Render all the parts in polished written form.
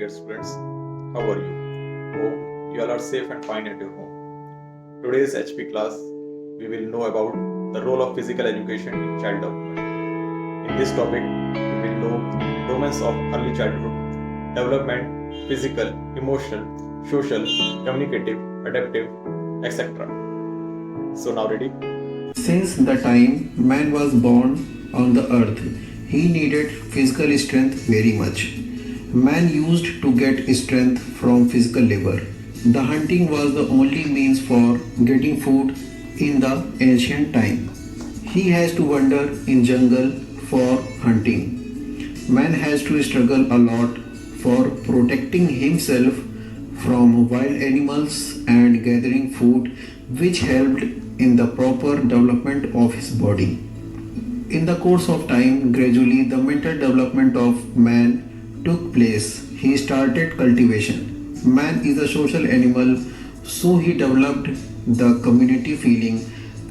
dear students. How are you? Hope you all are safe and fine at your home. Today's HP class, we will know about the role of physical education in child development. In this topic, we will know domains of early childhood, development, physical, emotional, social, communicative, adaptive, etc. So now ready? Since the time man was born on the earth, he needed physical strength very much. Man used to get strength from physical labor. The hunting was the only means for getting food in the ancient time. He has to wander in jungle for hunting. Man has to struggle a lot for protecting himself from wild animals and gathering food, which helped in the proper development of his body. In the course of time, gradually the mental development of man took place. He started cultivation. Man is a social animal, so he developed the community feeling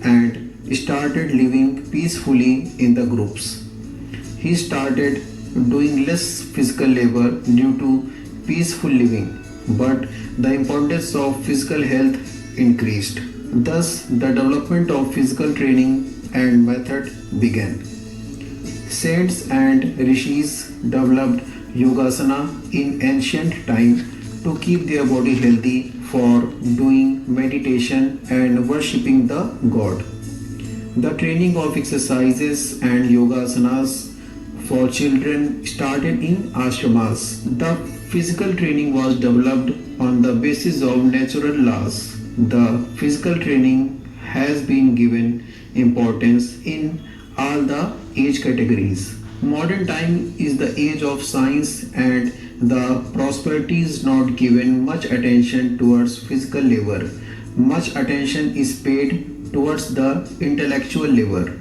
and started living peacefully in the groups. He started doing less physical labor due to peaceful living, but the importance of physical health increased. Thus, the development of physical training and method began. Saints and rishis developed yogasana in ancient time to keep their body healthy for doing meditation and worshipping the god. The training of exercises and yogasanas for children started in ashramas. The physical training was developed on the basis of natural laws. The physical training has been given importance in all the age categories. Modern time is the age of science and the prosperity is not given much attention towards physical labor. Much attention is paid towards the intellectual labor.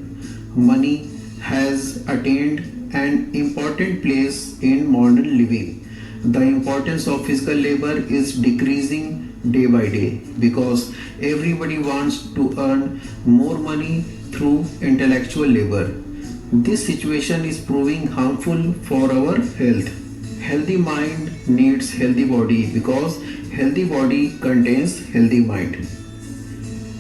Money has attained an important place in modern living. The importance of physical labor is decreasing day by day because everybody wants to earn more money through intellectual labor. This situation is proving harmful for our health. Healthy mind needs healthy body because healthy body contains healthy mind.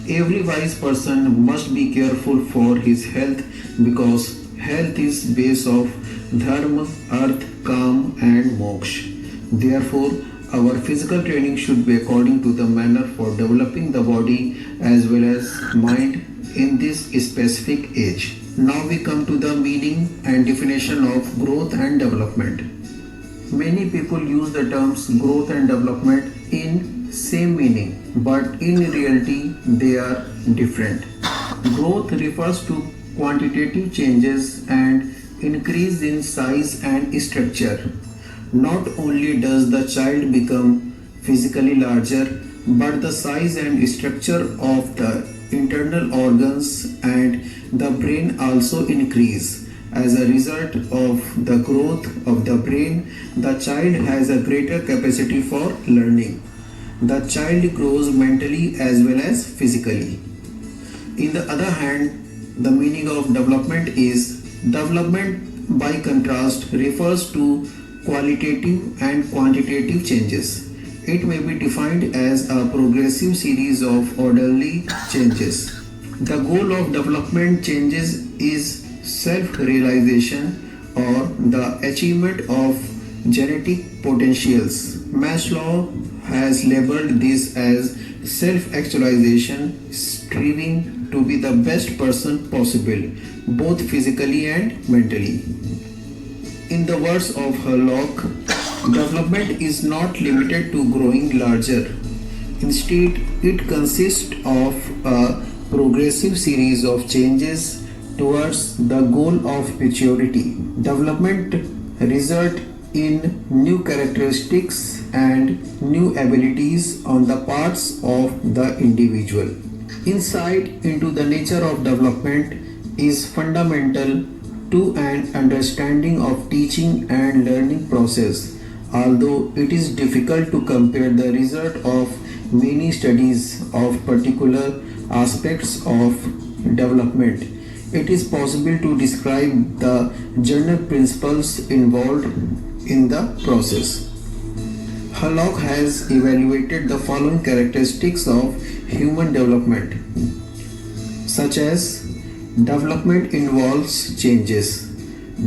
Every wise person must be careful for his health because health is base of dharma, arth, kam and moksha. Therefore, our physical training should be according to the manner for developing the body as well as mind in this specific age. Now we come to the meaning and definition of growth and development. Many people use the terms growth and development in same meaning, but in reality they are different. Growth refers to quantitative changes and increase in size and structure. Not only does the child become physically larger, but the size and structure of the internal organs and the brain also increase. As a result of the growth of the brain, the child has a greater capacity for learning. The child grows mentally as well as physically. In the other hand, the meaning of development is development by contrast refers to qualitative and quantitative changes. It may be defined as a progressive series of orderly changes. The goal of development changes is self-realization or the achievement of genetic potentials. Maslow has labeled this as self-actualization, striving to be the best person possible, both physically and mentally. In the words of Herlock, development is not limited to growing larger. Instead, it consists of a progressive series of changes towards the goal of maturity. Development results in new characteristics and new abilities on the parts of the individual. Insight into the nature of development is fundamental to an understanding of teaching and learning process. Although it is difficult to compare the result of many studies of particular aspects of development, it is possible to describe the general principles involved in the process. Hallock has evaluated the following characteristics of human development, such as development involves changes.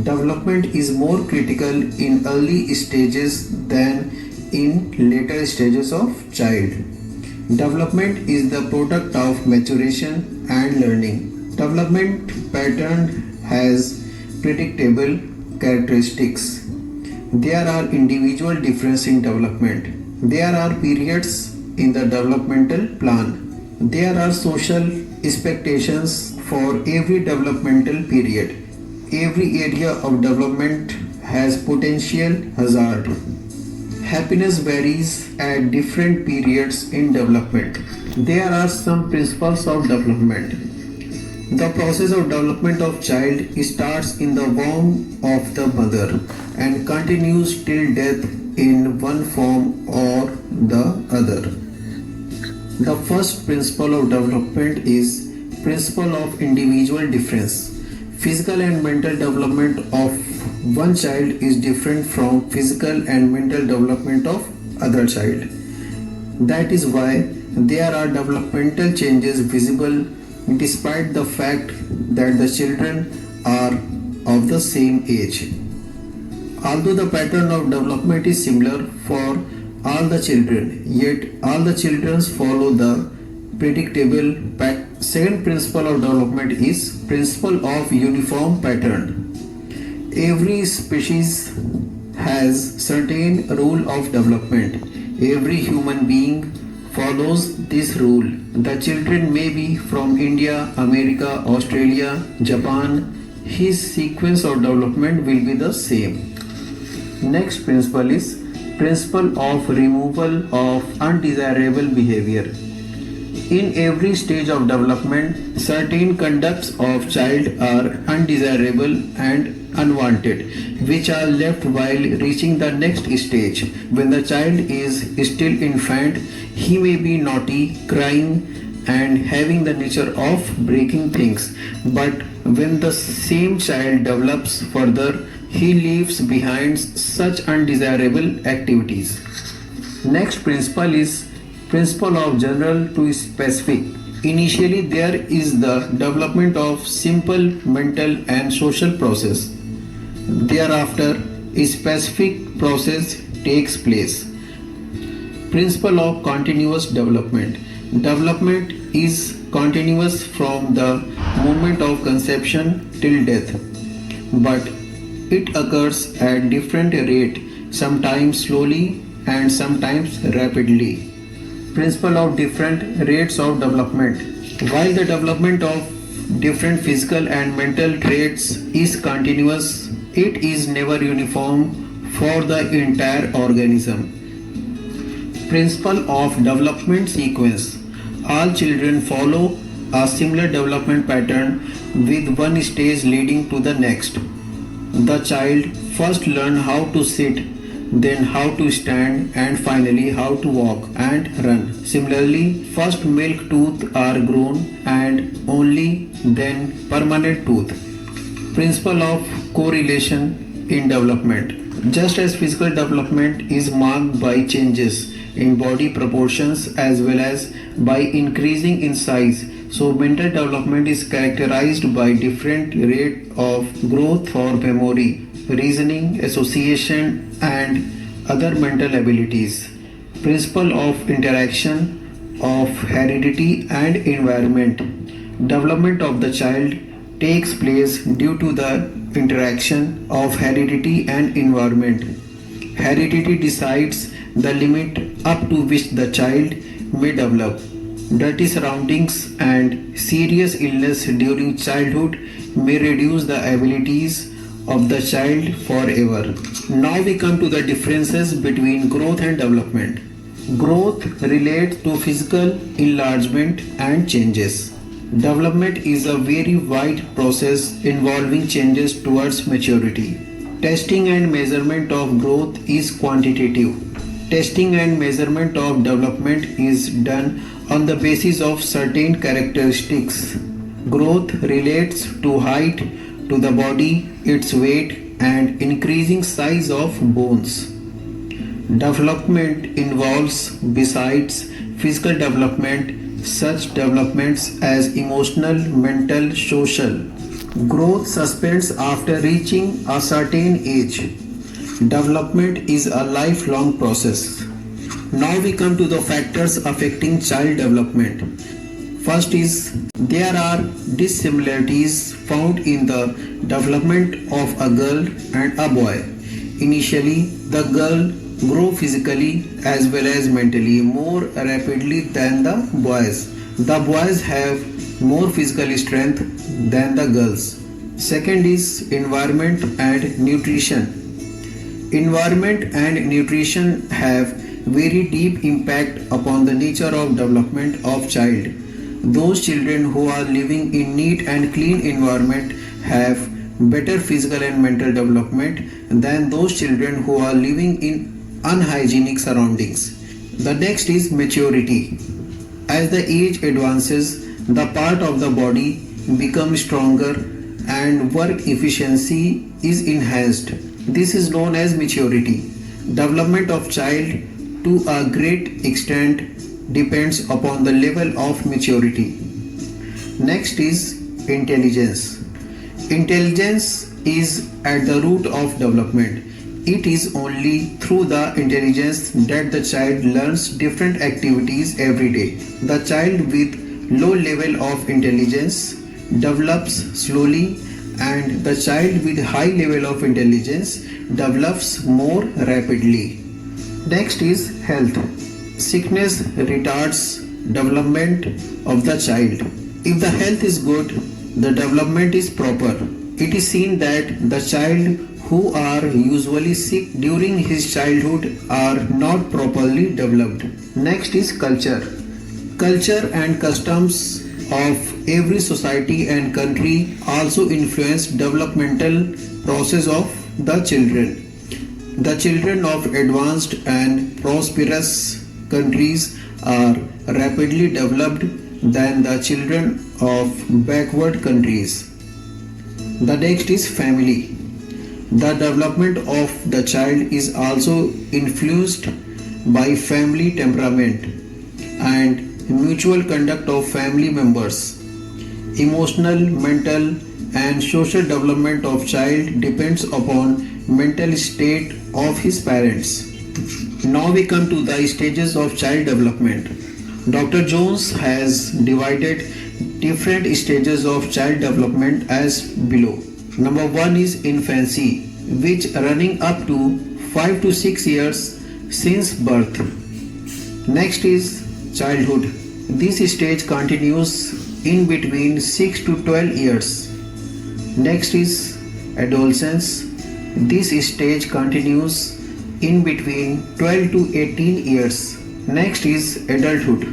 Development is more critical in early stages than in later stages of child. Development is the product of maturation and learning. Development pattern has predictable characteristics. There are individual differences in development. There are periods in the developmental plan. There are social expectations for every developmental period. Every area of development has potential hazard. Happiness varies at different periods in development. There are some principles of development. The process of development of child starts in the womb of the mother and continues till death in one form or the other. The first principle of development is principle of individual difference. Physical and mental development of one child is different from physical and mental development of other child. That is why there are developmental changes visible despite the fact that the children are of the same age. Although the pattern of development is similar for all the children, yet all the children follow the predictable pattern. Second principle of development is principle of uniform pattern. Every species has certain rule of development. Every human being follows this rule. The children may be from India, America, Australia, Japan. His sequence of development will be the same. Next principle is principle of removal of undesirable behavior. In every stage of development, certain conducts of child are undesirable and unwanted, which are left while reaching the next stage. When the child is still infant, he may be naughty, crying, and having the nature of breaking things. But when the same child develops further, he leaves behind such undesirable activities. Next principle is principle of general to specific. Initially, there is the development of simple mental and social process. Thereafter, a specific process takes place. Principle of continuous development. Development is continuous from the moment of conception till death, but it occurs at different rate, sometimes slowly and sometimes rapidly. Principle of different rates of development. While the development of different physical and mental traits is continuous, it is never uniform for the entire organism. Principle of development sequence. All children follow a similar development pattern with one stage leading to the next. The child first learns how to sit, then how to stand, and finally how to walk and run. Similarly, first milk tooth are grown and only then permanent tooth. Principle of correlation in development. Just as physical development is marked by changes in body proportions as well as by increasing in size, so mental development is characterized by different rate of growth for memory, reasoning, association, and other mental abilities. Principle of interaction of heredity and environment. Development of the child takes place due to the interaction of heredity and environment. Heredity decides the limit up to which the child may develop. Dirty surroundings and serious illness during childhood may reduce the abilities of the child forever. Now we come to the differences between growth and development. Growth relates to physical enlargement and changes. Development is a very wide process involving changes towards maturity. Testing and measurement of growth is quantitative. Testing and measurement of development is done on the basis of certain characteristics. Growth relates to height, to the body, its weight, and increasing size of bones. Development involves, besides physical development, such developments as emotional, mental, social. Growth suspends after reaching a certain age. Development is a lifelong process. Now we come to the factors affecting child development. First is there are dissimilarities found in the development of a girl and a boy. Initially, the girl grow physically as well as mentally more rapidly than the boys. The boys have more physical strength than the girls. Second is environment and nutrition. Environment and nutrition have very deep impact upon the nature of development of child. Those children who are living in neat and clean environment have better physical and mental development than those children who are living in unhygienic surroundings. The next is maturity. As the age advances, the part of the body becomes stronger and work efficiency is enhanced. This is known as maturity. Development of child to a great extent depends upon the level of maturity. Next is intelligence. Intelligence is at the root of development. It is only through the intelligence that the child learns different activities every day. The child with low level of intelligence develops slowly, and the child with high level of intelligence develops more rapidly. Next is health. Sickness retards development of the child. If the health is good, the development is proper. It is seen that the child who are usually sick during his childhood are not properly developed. Next is culture. Culture and customs of every society and country also influence developmental process of the children. The children of advanced and prosperous countries are rapidly developed than the children of backward countries. The next is family. The development of the child is also influenced by family temperament and mutual conduct of family members. Emotional, mental, and social development of child depends upon mental state of his parents. Now we come to the stages of child development. Dr. Jones has divided different stages of child development as below. Number 1 is infancy, which running up to 5 to 6 years since birth. Next is childhood. This stage continues in between 6 to 12 years. Next is adolescence. This stage continues in between 12 to 18 years. Next is adulthood.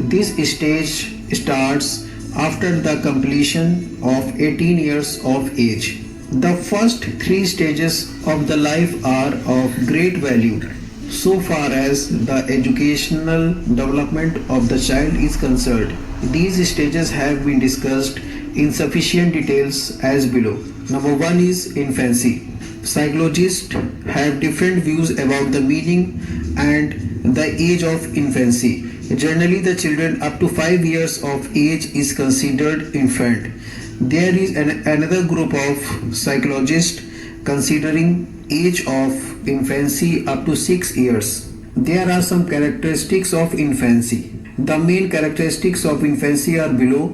This stage starts after the completion of 18 years of age. The first 3 stages of the life are of great value so far as the educational development of the child is concerned. These stages have been discussed in sufficient details as below. Number 1 is infancy. Psychologists have different views about the meaning and the age of infancy. Generally, the children up to 5 years of age is considered infant. There is another group of psychologists considering age of infancy up to 6 years. There are some characteristics of infancy. The main characteristics of infancy are below.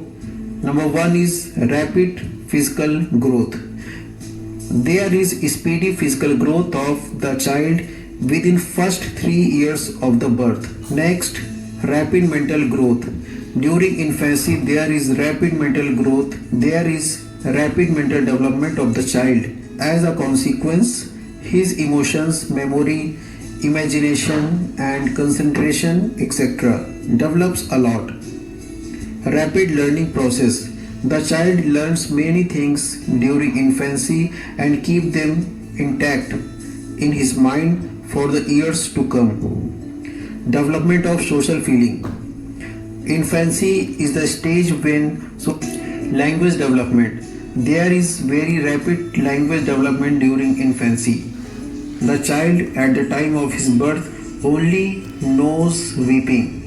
Number 1 is rapid physical growth. There is speedy physical growth of the child within first 3 years of the birth. Next, rapid mental growth. During infancy, there is rapid mental growth. There is rapid mental development of the child. As a consequence, his emotions, memory, imagination and concentration, etc. develops a lot. Rapid learning process. The child learns many things during infancy and keep them intact in his mind for the years to come. Development of social feeling. Infancy is the stage when language development. There is very rapid language development during infancy. The child at the time of his birth only knows weeping.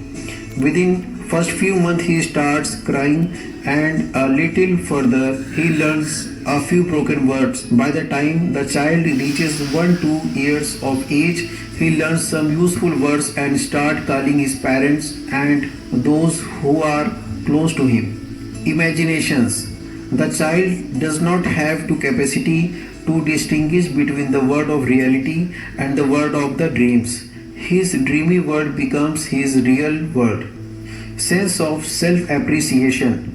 Within first few months he starts crying, and a little further he learns a few broken words. By the time the child reaches 1-2 years of age, he learns some useful words and start calling his parents and those who are close to him. Imaginations. The child does not have the capacity to distinguish between the world of reality and the world of the dreams. His dreamy world becomes his real world. Sense of self appreciation.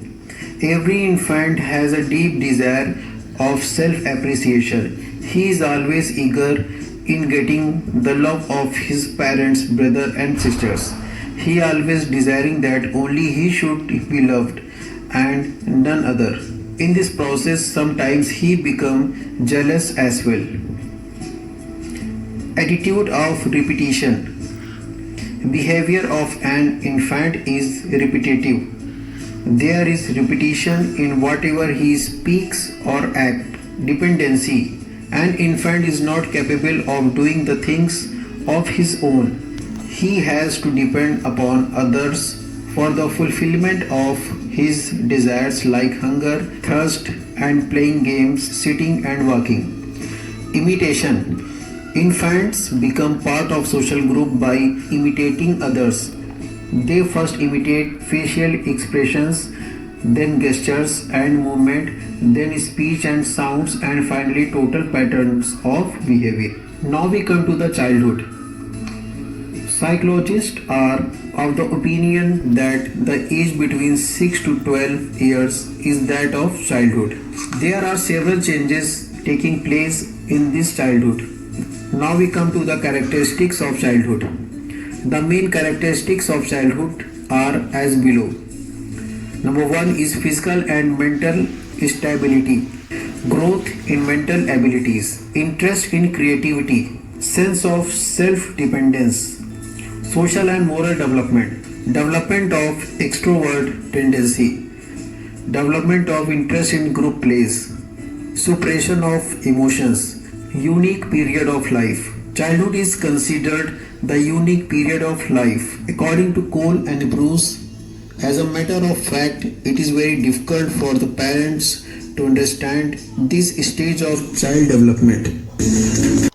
Every infant has a deep desire of self appreciation. He is always eager in getting the love of his parents, brother and sisters. He always desiring that only he should be loved and none other. In this process, sometimes he become jealous as well. Attitude of repetition. Behavior of an infant is repetitive. There is repetition in whatever he speaks or acts. Dependency. An infant is not capable of doing the things of his own. He has to depend upon others for the fulfillment of his desires like hunger, thirst, and playing games, sitting and walking. Imitation. Infants become part of social group by imitating others. They first imitate facial expressions, then gestures and movement, then speech and sounds, and finally total patterns of behavior. Now we come to the childhood. Psychologists are of the opinion that the age between 6 to 12 years is that of childhood. There are several changes taking place in this childhood. Now we come to the characteristics of childhood. The main characteristics of childhood are as below. Number 1 is physical and mental stability, growth in mental abilities, interest in creativity, sense of self-dependence, social and moral development, development of extrovert tendency, development of interest in group plays, suppression of emotions, unique period of life. Childhood is considered the unique period of life. According to Cole and Bruce, as a matter of fact, it is very difficult for the parents to understand this stage of child development.